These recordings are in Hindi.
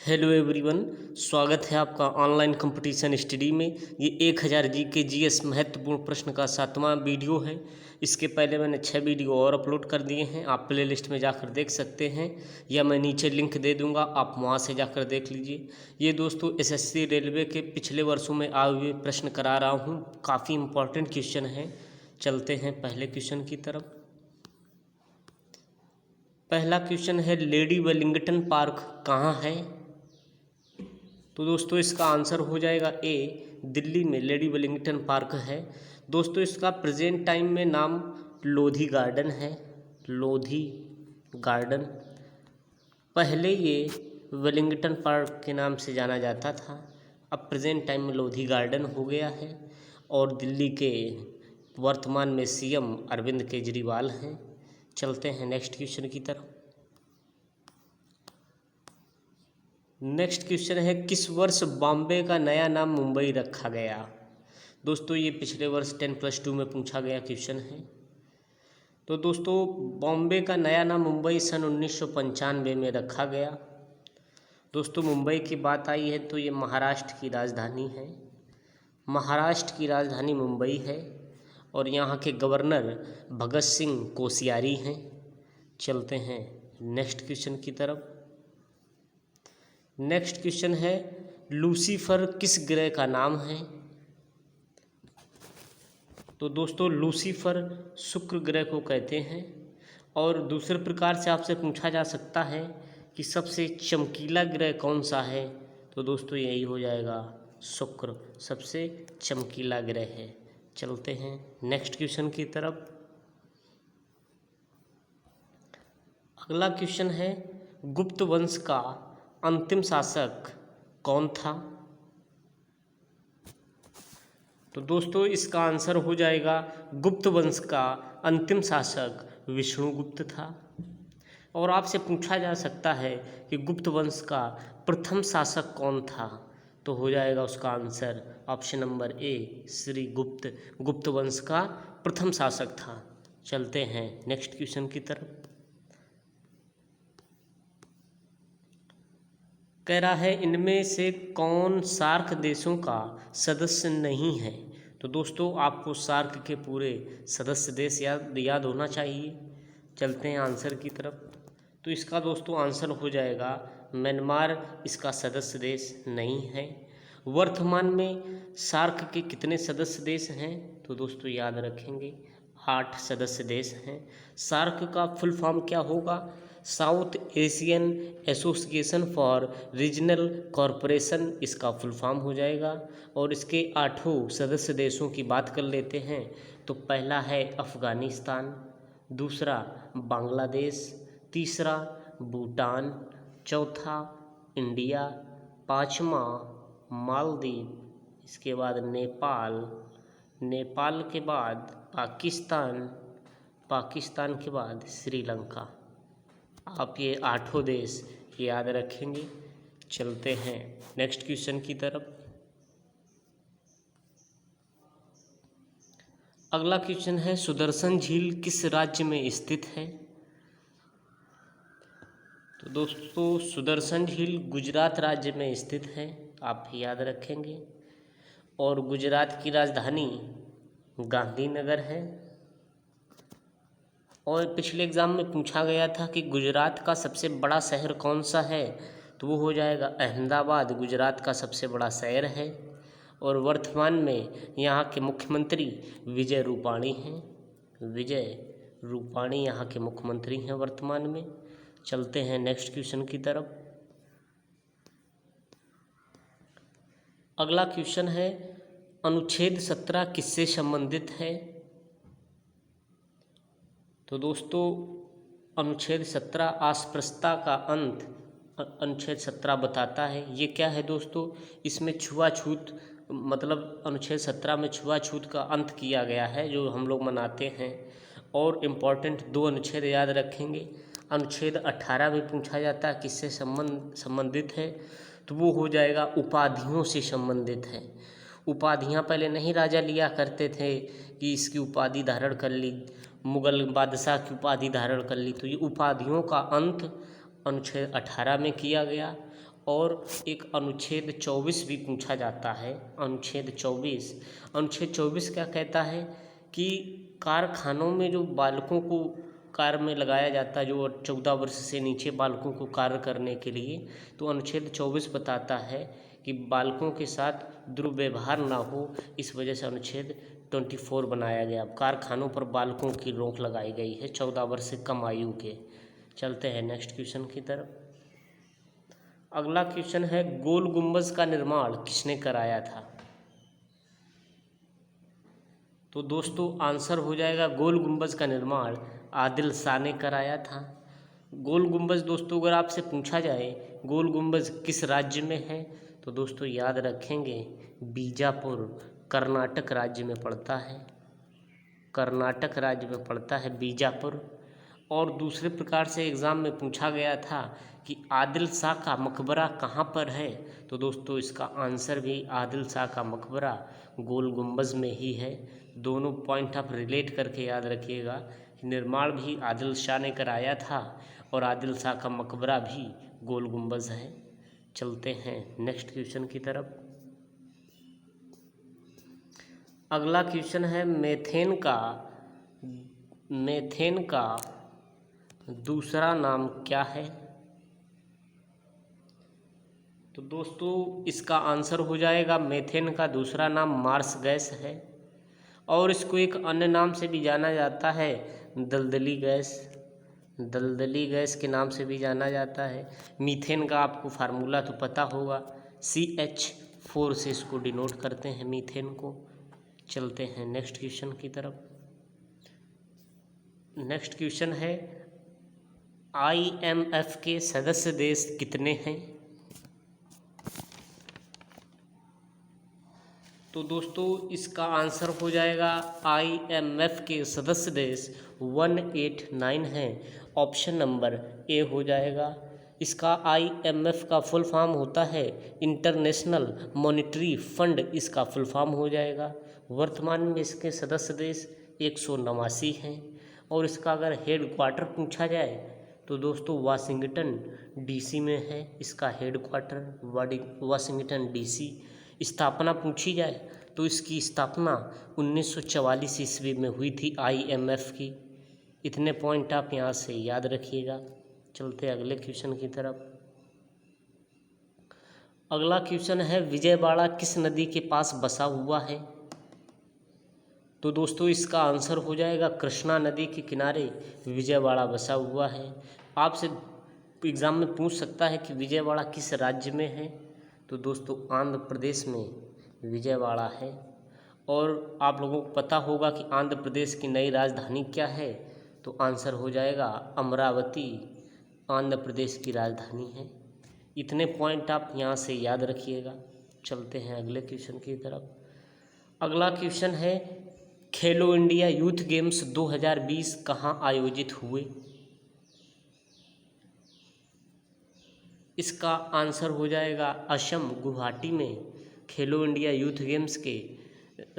हेलो एवरीवन, स्वागत है आपका ऑनलाइन कंपटीशन स्टडी में। ये 1000 जी के जीएस महत्वपूर्ण प्रश्न का 7वां वीडियो है। इसके पहले मैंने 6 वीडियो और अपलोड कर दिए हैं, आप प्ले लिस्ट में जाकर देख सकते हैं या मैं नीचे लिंक दे दूंगा, आप वहां से जाकर देख लीजिए। ये दोस्तों एसएससी रेलवे के पिछले वर्षों में आए हुए प्रश्न करा रहा हूँ, काफ़ी इंपॉर्टेंट क्वेश्चन है। चलते हैं पहले क्वेश्चन की तरफ। पहला क्वेश्चन है, लेडी वेलिंगटन पार्क कहाँ है? तो दोस्तों इसका आंसर हो जाएगा ए, दिल्ली में लेडी वेलिंगटन पार्क है। दोस्तों इसका प्रेजेंट टाइम में नाम लोधी गार्डन है। लोधी गार्डन, पहले ये वेलिंगटन पार्क के नाम से जाना जाता था, अब प्रेजेंट टाइम में लोधी गार्डन हो गया है। और दिल्ली के वर्तमान में सीएम अरविंद केजरीवाल हैं। चलते हैं नेक्स्ट क्वेश्चन की तरफ। नेक्स्ट क्वेश्चन है, किस वर्ष बॉम्बे का नया नाम मुंबई रखा गया? दोस्तों ये पिछले वर्ष 10+2 में पूछा गया क्वेश्चन है। तो दोस्तों बॉम्बे का नया नाम मुंबई सन 1995 में रखा गया। दोस्तों मुंबई की बात आई है तो ये महाराष्ट्र की राजधानी है। महाराष्ट्र की राजधानी मुंबई है और यहाँ के गवर्नर भगत सिंह कोश्यारी हैं। चलते हैं नेक्स्ट क्वेश्चन की तरफ। नेक्स्ट क्वेश्चन है, लूसीफर किस ग्रह का नाम है? तो दोस्तों लूसीफर शुक्र ग्रह को कहते हैं। और दूसरे प्रकार से आपसे पूछा जा सकता है कि सबसे चमकीला ग्रह कौन सा है? तो दोस्तों यही हो जाएगा शुक्र, सबसे चमकीला ग्रह है। चलते हैं नेक्स्ट क्वेश्चन की तरफ। अगला क्वेश्चन है, गुप्त वंश का अंतिम शासक कौन था? तो दोस्तों इसका आंसर हो जाएगा, गुप्त वंश का अंतिम शासक विष्णुगुप्त था। और आपसे पूछा जा सकता है कि गुप्त वंश का प्रथम शासक कौन था? तो हो जाएगा उसका answer option number A, Shri गुप्त, गुप्त वंश का प्रथम शासक था। चलते हैं नेक्स्ट क्वेश्चन की तरफ। कह रहा है, इनमें से कौन सार्क देशों का सदस्य नहीं है? तो दोस्तों आपको सार्क के पूरे सदस्य देश याद होना चाहिए। चलते हैं आंसर की तरफ। तो इसका दोस्तों आंसर हो जाएगा म्यांमार, इसका सदस्य देश नहीं है। वर्तमान में सार्क के कितने सदस्य देश हैं? तो दोस्तों याद रखेंगे 8 सदस्य देश हैं। सार्क का फुल फॉर्म क्या होगा? South Asian association for regional corporation, इसका फुल फॉर्म हो जाएगा। और इसके 8 सदस्य देशों की बात कर लेते हैं। तो पहला है अफ़गानिस्तान, दूसरा बांग्लादेश, तीसरा भूटान, चौथा इंडिया, पाँचवा मालदीव, इसके बाद नेपाल, नेपाल के बाद पाकिस्तान, पाकिस्तान के बाद श्रीलंका। आप ये 8 देश याद रखेंगे। चलते हैं नेक्स्ट क्वेश्चन की तरफ। अगला क्वेश्चन है, सुदर्शन झील किस राज्य में स्थित है? तो दोस्तों सुदर्शन झील गुजरात राज्य में स्थित है, आप याद रखेंगे। और गुजरात की राजधानी गांधीनगर है। और पिछले एग्ज़ाम में पूछा गया था कि गुजरात का सबसे बड़ा शहर कौन सा है? तो वो हो जाएगा अहमदाबाद, गुजरात का सबसे बड़ा शहर है। और वर्तमान में यहाँ के मुख्यमंत्री विजय रूपाणी हैं। विजय रूपाणी यहाँ के मुख्यमंत्री हैं वर्तमान में। चलते हैं नेक्स्ट क्वेश्चन की तरफ। अगला क्वेश्चन है, अनुच्छेद 17 किससे संबंधित है? तो दोस्तों अनुच्छेद 17 अस्पृश्यता का अंत अनुच्छेद 17 बताता है। ये क्या है दोस्तों? इसमें छुआछूत, मतलब अनुच्छेद 17 में छुआछूत का अंत किया गया है, जो हम लोग मनाते हैं। और इम्पॉर्टेंट 2 अनुच्छेद याद रखेंगे। अनुच्छेद 18 में पूछा जाता है किससे संबंधित है? तो वो हो जाएगा उपाधियों से संबंधित है। उपाधियाँ पहले नहीं राजा लिया करते थे कि इसकी उपाधि धारण कर ली, मुगल बादशाह की उपाधि धारण कर ली। तो ये उपाधियों का अंत अनुच्छेद 18 में किया गया। और एक अनुच्छेद 24 भी पूछा जाता है। अनुच्छेद 24 क्या कहता है कि कारखानों में जो बालकों को कार्य में लगाया जाता है, जो 14 वर्ष से नीचे बालकों को कार्य करने के लिए, तो अनुच्छेद 24 बताता है कि बालकों के साथ दुर्व्यवहार ना हो, इस वजह से अनुच्छेद 24 बनाया गया। कारखानों पर बालकों की रोक लगाई गई है 14 वर्ष से कम आयु के। चलते हैं नेक्स्ट क्वेश्चन की तरफ। अगला क्वेश्चन है, गोल गुंबज का निर्माण किसने कराया था? तो दोस्तों आंसर हो जाएगा, गोल गुंबज का निर्माण आदिल शाह ने कराया था। गोल गुंबज दोस्तों अगर आपसे पूछा जाए गोल गुंबज किस राज्य में है, तो दोस्तों याद रखेंगे बीजापुर, कर्नाटक राज्य में पड़ता है। कर्नाटक राज्य में पड़ता है बीजापुर। और दूसरे प्रकार से एग्ज़ाम में पूछा गया था कि आदिल शाह का मकबरा कहाँ पर है, तो दोस्तों इसका आंसर भी आदिल शाह का मकबरा गोल गुंबज में ही है। दोनों पॉइंट आप रिलेट करके याद रखिएगा कि निर्माण भी आदिल शाह ने कराया था और आदिल शाह का मकबरा भी गोल गुंबज है। चलते हैं नेक्स्ट क्वेश्चन की तरफ। अगला क्वेश्चन है, मेथेन का दूसरा नाम क्या है? तो दोस्तों इसका आंसर हो जाएगा, मेथेन का दूसरा नाम मार्स गैस है और इसको एक अन्य नाम से भी जाना जाता है, दलदली गैस। दलदली गैस के नाम से भी जाना जाता है। मीथेन का आपको फार्मूला तो पता होगा, CH4 से इसको डिनोट करते हैं मीथेन को। चलते हैं नेक्स्ट क्वेश्चन की तरफ। नेक्स्ट क्वेश्चन है, IMF के सदस्य देश कितने हैं? तो दोस्तों इसका आंसर हो जाएगा, IMF के सदस्य देश 189 हैं। ऑप्शन नंबर ए हो जाएगा। इसका IMF का फुल फॉर्म होता है इंटरनेशनल मॉनेटरी फंड, इसका फुल फॉर्म हो जाएगा। वर्तमान में इसके सदस्य देश 189 हैं और इसका अगर हेड क्वार्टर पूछा जाए तो दोस्तों वाशिंगटन DC में है इसका हेड क्वार्टर, वाशिंगटन DC। स्थापना पूछी जाए तो इसकी स्थापना 1944 ईस्वी में हुई थी IMF की। इतने पॉइंट आप यहाँ से याद रखिएगा। चलते अगले क्वेश्चन की तरफ। अगला क्वेश्चन है, विजयवाड़ा किस नदी के पास बसा हुआ है? तो दोस्तों इसका आंसर हो जाएगा, कृष्णा नदी के किनारे विजयवाड़ा बसा हुआ है। आपसे एग्ज़ाम में पूछ सकता है कि विजयवाड़ा किस राज्य में है, तो दोस्तों आंध्र प्रदेश में विजयवाड़ा है। और आप लोगों को पता होगा कि आंध्र प्रदेश की नई राजधानी क्या है, तो आंसर हो जाएगा अमरावती, आंध्र प्रदेश की राजधानी है। इतने पॉइंट आप यहाँ से याद रखिएगा। चलते हैं अगले क्वेश्चन की तरफ। अगला क्वेश्चन है, खेलो इंडिया यूथ गेम्स 2020 कहाँ आयोजित हुए? इसका आंसर हो जाएगा, असम गुवाहाटी में खेलो इंडिया यूथ गेम्स के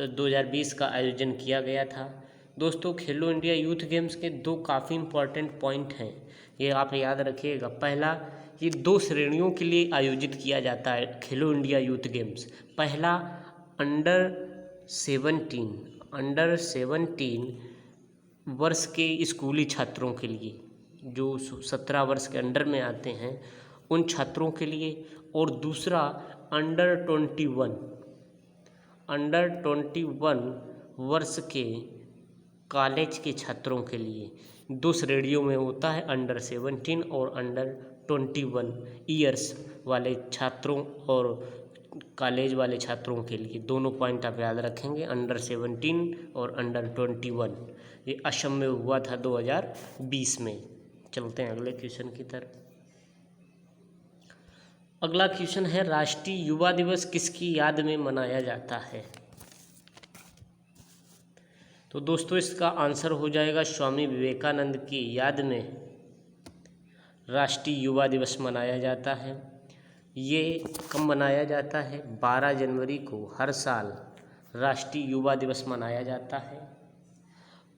2020 का आयोजन किया गया था। दोस्तों खेलो इंडिया यूथ गेम्स के दो काफ़ी इम्पॉर्टेंट पॉइंट हैं, ये आप याद रखिएगा। पहला, ये 2 श्रेणियों के लिए आयोजित किया जाता है खेलो इंडिया यूथ गेम्स। पहला अंडर 17 वर्ष के स्कूली छात्रों के लिए, जो 17 वर्ष के अंडर में आते हैं उन छात्रों के लिए, और दूसरा अंडर 21 वर्ष के कॉलेज के छात्रों के लिए। 2 श्रेणियों में होता है, अंडर 17 और अंडर 21 ईयर्स वाले छात्रों और कॉलेज वाले छात्रों के लिए। दोनों पॉइंट आप याद रखेंगे, अंडर 17 और अंडर 21। ये असम में हुआ था 2020 में। चलते हैं अगले क्वेश्चन की तरफ। अगला क्वेश्चन है, राष्ट्रीय युवा दिवस किसकी याद में मनाया जाता है? तो दोस्तों इसका आंसर हो जाएगा, स्वामी विवेकानंद की याद में राष्ट्रीय युवा दिवस मनाया जाता है। ये कब मनाया जाता है? 12 जनवरी को हर साल राष्ट्रीय युवा दिवस मनाया जाता है।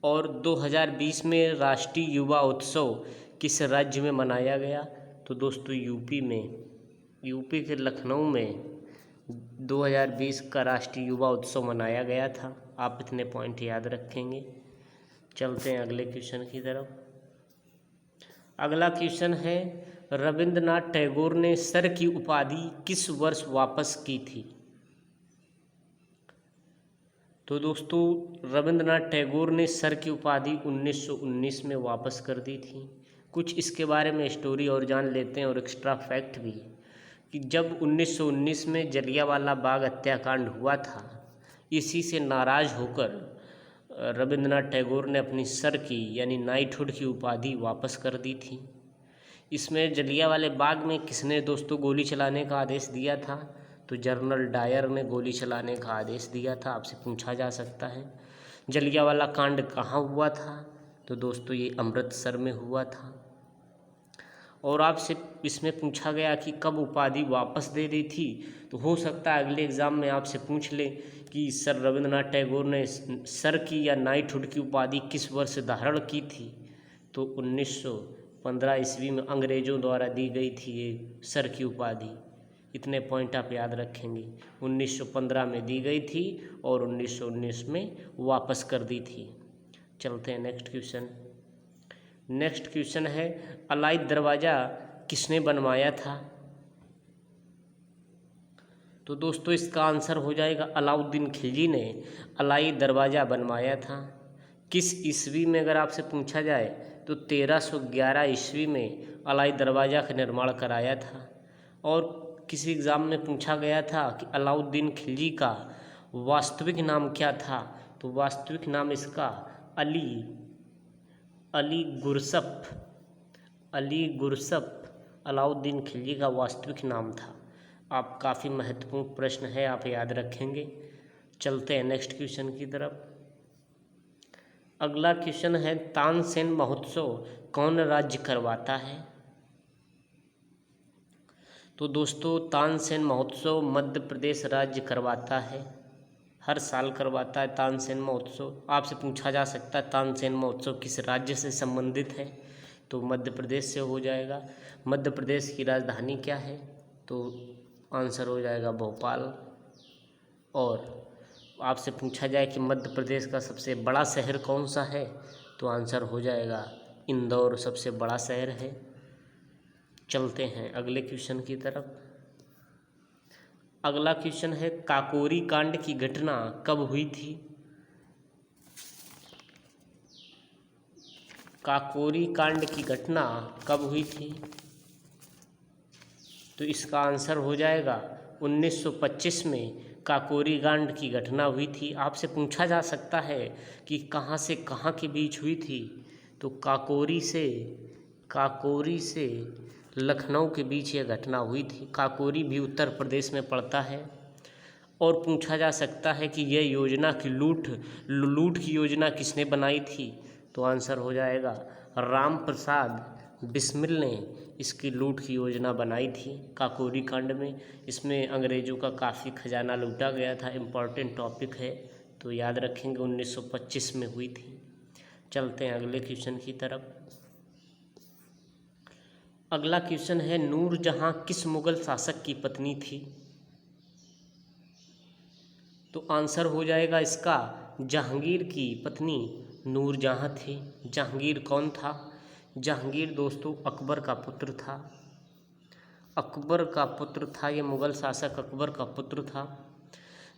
और 2020 में राष्ट्रीय युवा उत्सव किस राज्य में मनाया गया? तो दोस्तों यूपी में यूपी के लखनऊ में 2020 का राष्ट्रीय युवा उत्सव मनाया गया था। आप इतने पॉइंट याद रखेंगे। चलते हैं अगले क्वेश्चन की तरफ। अगला क्वेश्चन है, रविंद्रनाथ टैगोर ने सर की उपाधि किस वर्ष वापस की थी? तो दोस्तों, रविंद्रनाथ टैगोर ने सर की उपाधि 1919 में वापस कर दी थी। कुछ इसके बारे में स्टोरी और जान लेते हैं और एक्स्ट्रा फैक्ट भी कि जब 1919 में जलियांवाला बाग हत्याकांड हुआ था, इसी से नाराज होकर रविंद्रनाथ टैगोर ने अपनी सर की यानी नाइटहुड की उपाधि वापस कर दी थी। इसमें जलियांवाले बाग में किसने दोस्तों गोली चलाने का आदेश दिया था? तो जनरल डायर ने गोली चलाने का आदेश दिया था। आपसे पूछा जा सकता है। जलियांवाला कांड कहाँ हुआ था? तो दोस्तों ये अमृतसर में हुआ था। और आपसे इसमें पूछा गया कि कब उपाधि वापस दे दी थी, तो हो सकता है अगले एग्ज़ाम में आपसे पूछ ले कि सर रविंद्रनाथ टैगोर ने सर की या नाइटहुड की उपाधि किस वर्ष धारण की थी? तो 1915 ईस्वी में अंग्रेज़ों द्वारा दी गई थी ये सर की उपाधि। इतने पॉइंट आप याद रखेंगे। 1915 में दी गई थी और 1919 में वापस कर दी थी। चलते हैं नेक्स्ट क्वेश्चन। नेक्स्ट क्वेश्चन है, अलाई दरवाज़ा किसने बनवाया था? तो दोस्तों इसका आंसर हो जाएगा अलाउद्दीन खिलजी ने अलाई दरवाज़ा बनवाया था। किस ईस्वी में अगर आपसे पूछा जाए तो 1311 ईस्वी में अलाई दरवाज़ा का निर्माण कराया था। और किसी एग्ज़ाम में पूछा गया था कि अलाउद्दीन खिलजी का वास्तविक नाम क्या था? तो वास्तविक नाम इसका अली गुरसफ अलाउद्दीन खिलजी का वास्तविक नाम था। आप काफ़ी महत्वपूर्ण प्रश्न है, आप याद रखेंगे। चलते हैं नेक्स्ट क्वेश्चन की तरफ। अगला क्वेश्चन है, तानसेन महोत्सव कौन राज्य करवाता है? तो दोस्तों तानसेन महोत्सव मध्य प्रदेश राज्य करवाता है। हर साल करवाता है तानसेन महोत्सव। आपसे पूछा जा सकता है तानसेन महोत्सव किस राज्य से संबंधित है? तो मध्य प्रदेश से हो जाएगा। मध्य प्रदेश की राजधानी क्या है? तो आंसर हो जाएगा भोपाल। और आपसे पूछा जाए कि मध्य प्रदेश का सबसे बड़ा शहर कौन सा है? तो आंसर हो जाएगा इंदौर सबसे बड़ा शहर है। चलते हैं अगले क्वेश्चन की तरफ। अगला क्वेश्चन है, काकोरी कांड की घटना कब हुई थी? काकोरी कांड की घटना कब हुई थी? तो इसका आंसर हो जाएगा 1925 में काकोरी कांड की घटना हुई थी। आपसे पूछा जा सकता है कि कहाँ से कहाँ के बीच हुई थी? तो काकोरी से लखनऊ के बीच यह घटना हुई थी। काकोरी भी उत्तर प्रदेश में पड़ता है। और पूछा जा सकता है कि यह योजना की लूट की योजना किसने बनाई थी? तो आंसर हो जाएगा राम प्रसाद बिस्मिल ने इसकी लूट की योजना बनाई थी काकोरी कांड में। इसमें अंग्रेज़ों का काफ़ी खजाना लूटा गया था। इम्पॉर्टेंट टॉपिक है तो याद रखेंगे, 1925 में हुई थी। चलते हैं अगले क्वेश्चन की तरफ। अगला क्वेश्चन है, नूरजहां किस मुगल शासक की पत्नी थी? तो आंसर हो जाएगा इसका जहांगीर की पत्नी नूरजहां थी। जहांगीर कौन था? जहांगीर दोस्तों अकबर का पुत्र था। अकबर का पुत्र था, ये मुगल शासक अकबर का पुत्र था।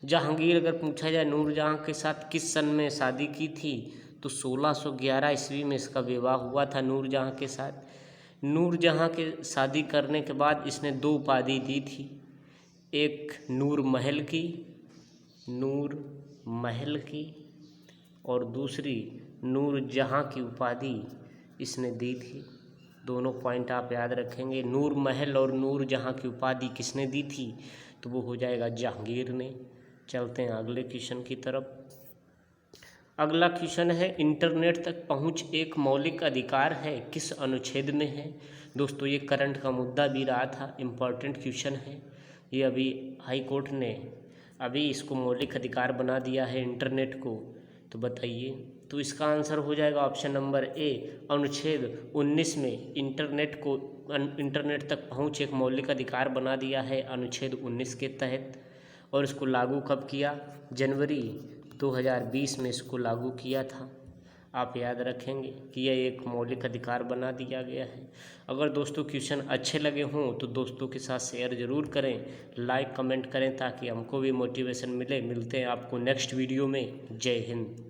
जहांगीर अगर पूछा जाए नूरजहां के साथ किस सन में शादी की थी, तो 1611 ईस्वी में इसका विवाह हुआ था नूरजहां के साथ। नूरजहां के शादी करने के बाद इसने 2 उपाधि दी थी, एक नूर महल की और दूसरी नूरजहां की उपाधि इसने दी थी। दोनों पॉइंट आप याद रखेंगे। नूर महल और नूरजहां की उपाधि किसने दी थी? तो वो हो जाएगा जहांगीर ने। चलते हैं अगले क्वेश्चन की तरफ। अगला क्वेश्चन है, इंटरनेट तक पहुंच एक मौलिक अधिकार है, किस अनुच्छेद में है? दोस्तों ये करंट का मुद्दा भी रहा था, इम्पॉर्टेंट क्वेश्चन है ये। अभी हाई कोर्ट ने अभी इसको मौलिक अधिकार बना दिया है इंटरनेट को। तो बताइए तो इसका आंसर हो जाएगा ऑप्शन नंबर ए। अनुच्छेद 19 में इंटरनेट तक पहुंच एक मौलिक अधिकार बना दिया है अनुच्छेद 19 के तहत। और इसको लागू कब किया? जनवरी 2020 में इसको लागू किया था। आप याद रखेंगे कि यह एक मौलिक अधिकार बना दिया गया है। अगर दोस्तों क्वेश्चन अच्छे लगे हों तो दोस्तों के साथ शेयर ज़रूर करें, लाइक कमेंट करें ताकि हमको भी मोटिवेशन मिले। मिलते हैं आपको नेक्स्ट वीडियो में। जय हिंद।